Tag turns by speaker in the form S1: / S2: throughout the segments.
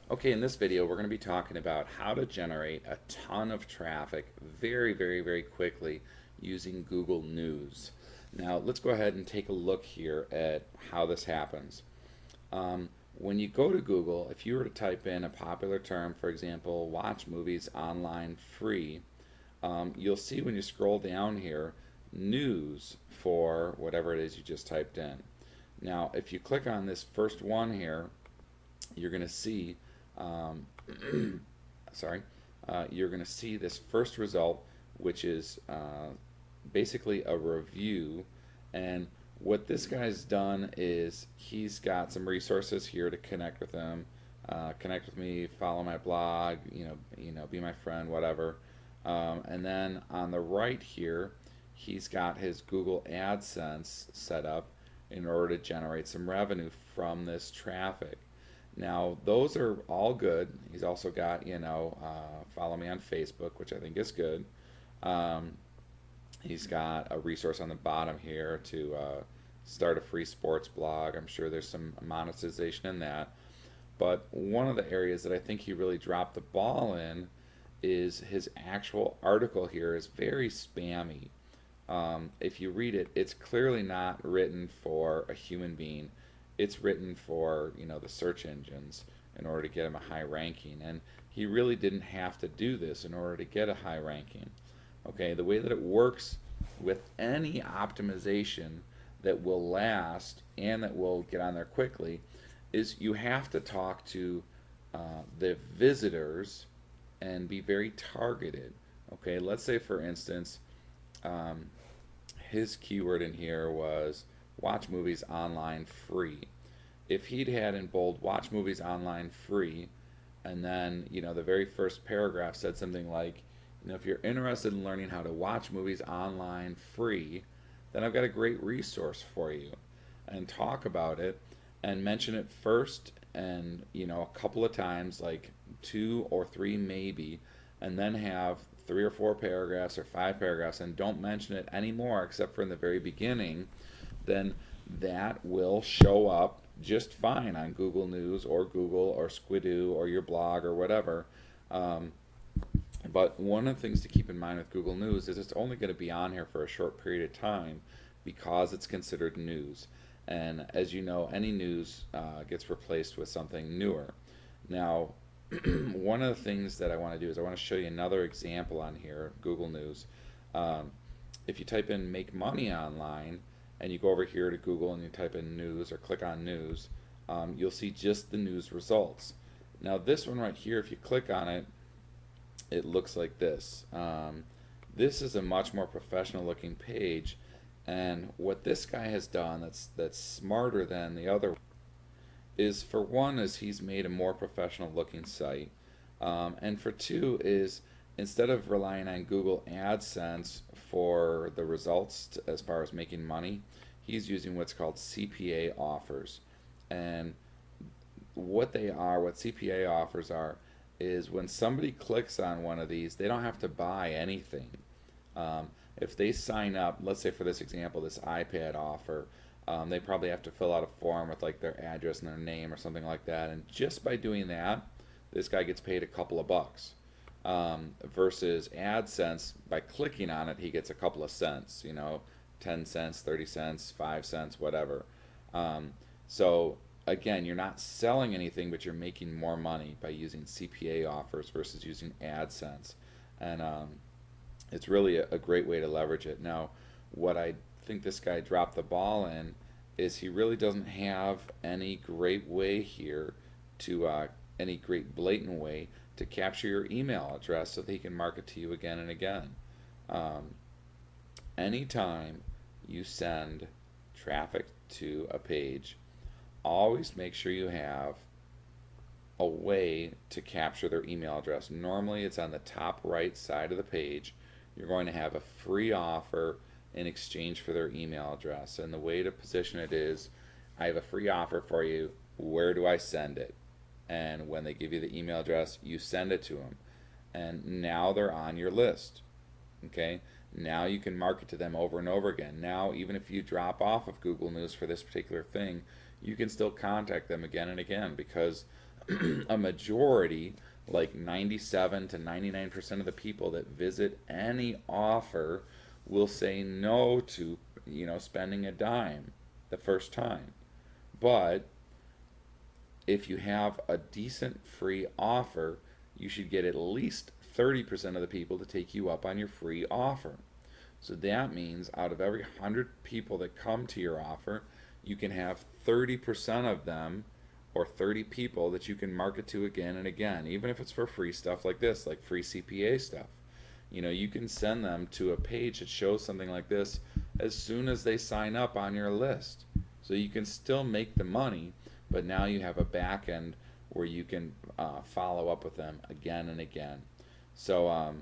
S1: Okay, in this video we're going to be talking about how to generate a ton of traffic very quickly using Google News. Now let's go ahead and take a look here at how this happens. When you go to Google, if you were to type in a popular term, for example, watch movies online free, you'll see when you scroll down here, news for whatever it is you just typed in. Now, if you click on this first one here, you're going to see, um, sorry, you're going to see this first result, which is basically a review. And what this guy's done is he's got some resources here to connect with him, connect with me, follow my blog, be my friend, whatever. And then on the right here, he's got his Google AdSense set up in order to generate some revenue from this traffic. Now, those are all good. He's also got, follow me on Facebook, which I think is good. Um, he's got a resource on the bottom here to start a free sports blog. I'm sure there's some monetization in that. But one of the areas that I think he really dropped the ball in is his actual article here is very spammy. If you read it, it's clearly not written for a human being. It's written for the search engines in order to get him a high ranking, and he really didn't have to do this in order to get a high ranking. Okay, the way that it works with any optimization that will last and that will get on there quickly is you have to talk to the visitors and be very targeted. Okay, let's say for instance, um, his keyword in here was watch movies online free. If he'd had in bold watch movies online free, and then the very first paragraph said something like, if you're interested in learning how to watch movies online free, then I've got a great resource for you, and talk about it and mention it first and a couple of times, like two or three maybe, and then have three or four paragraphs or five paragraphs and don't mention it anymore except for in the very beginning, then that will show up just fine on Google News or Google or Squidoo or your blog or whatever. But one of the things to keep in mind with Google News is it's only going to be on here for a short period of time because it's considered news. And as you know, any news gets replaced with something newer. Now, one of the things that I want to do is I want to show you another example on here, Google News. If you type in make money online and you go over here to Google and you type in news or click on news, you'll see just the news results. Now this one right here, if you click on it, it looks like this. This is a much more professional looking page, and what this guy has done that's smarter than the other is, for one, is he's made a more professional looking site, and for two is, instead of relying on Google AdSense for the results as far as making money, he's using what's called CPA offers. And what CPA offers are, is when somebody clicks on one of these, they don't have to buy anything. If they sign up, let's say for this example, this iPad offer, they probably have to fill out a form with like their address and their name or something like that, and just by doing that, this guy gets paid a couple of bucks. Versus AdSense, by clicking on it, he gets a couple of cents, 10 cents, 30 cents, 5 cents, whatever. So again, you're not selling anything, but you're making more money by using CPA offers versus using AdSense. And it's really a great way to leverage it. Now, what I think this guy dropped the ball in is he really doesn't have any great way here to, any great blatant way to capture your email address so that he can market to you again and again. Anytime you send traffic to a page, always make sure you have a way to capture their email address. Normally it's on the top right side of the page. You're going to have a free offer in exchange for their email address, and the way to position it is, I have a free offer for you, where do I send it? And when they give you the email address, you send it to them, and now they're on your list. Okay, now you can market to them over and over again. Now, even if you drop off of Google News for this particular thing, you can still contact them again and again, because a majority, like 97 to 99% of the people that visit any offer will say no to, spending a dime the first time. But if you have a decent free offer, you should get at least 30% of the people to take you up on your free offer. So that means out of every 100 people that come to your offer, you can have 30% of them, or 30 people that you can market to again and again, even if it's for free stuff like this, like free CPA stuff. You can send them to a page that shows something like this as soon as they sign up on your list. So you can still make the money, but now you have a back end where you can follow up with them again and again. So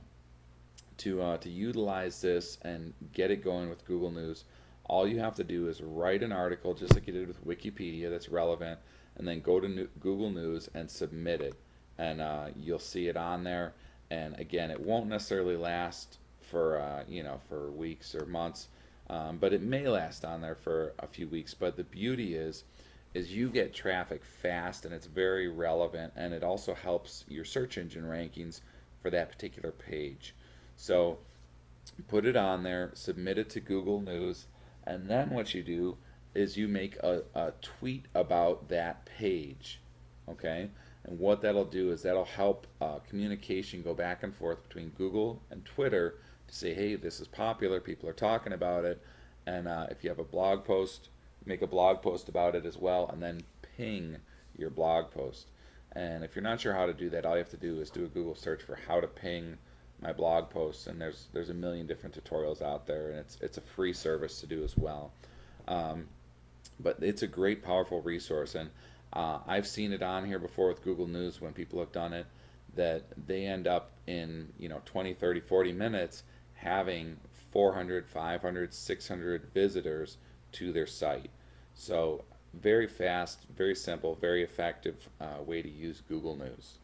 S1: to utilize this and get it going with Google News, all you have to do is write an article just like you did with Wikipedia that's relevant, and then go to Google News and submit it, and you'll see it on there. And again, it won't necessarily last for for weeks or months, but it may last on there for a few weeks. But the beauty is you get traffic fast, and it's very relevant, and it also helps your search engine rankings for that particular page. So put it on there, submit it to Google News, and then what you do is you make a tweet about that page, okay? And what that'll do is that'll help communication go back and forth between Google and Twitter to say, hey, this is popular, people are talking about it, and if you have a blog post, make a blog post about it as well, and then ping your blog post. And if you're not sure how to do that, all you have to do is do a Google search for how to ping my blog posts, and there's a million different tutorials out there, and it's a free service to do as well. But it's a great, powerful resource, and I've seen it on here before with Google News when people have done it, that they end up in 20, 30, 40 minutes having 400, 500, 600 visitors to their site. So very fast, very simple, very effective way to use Google News.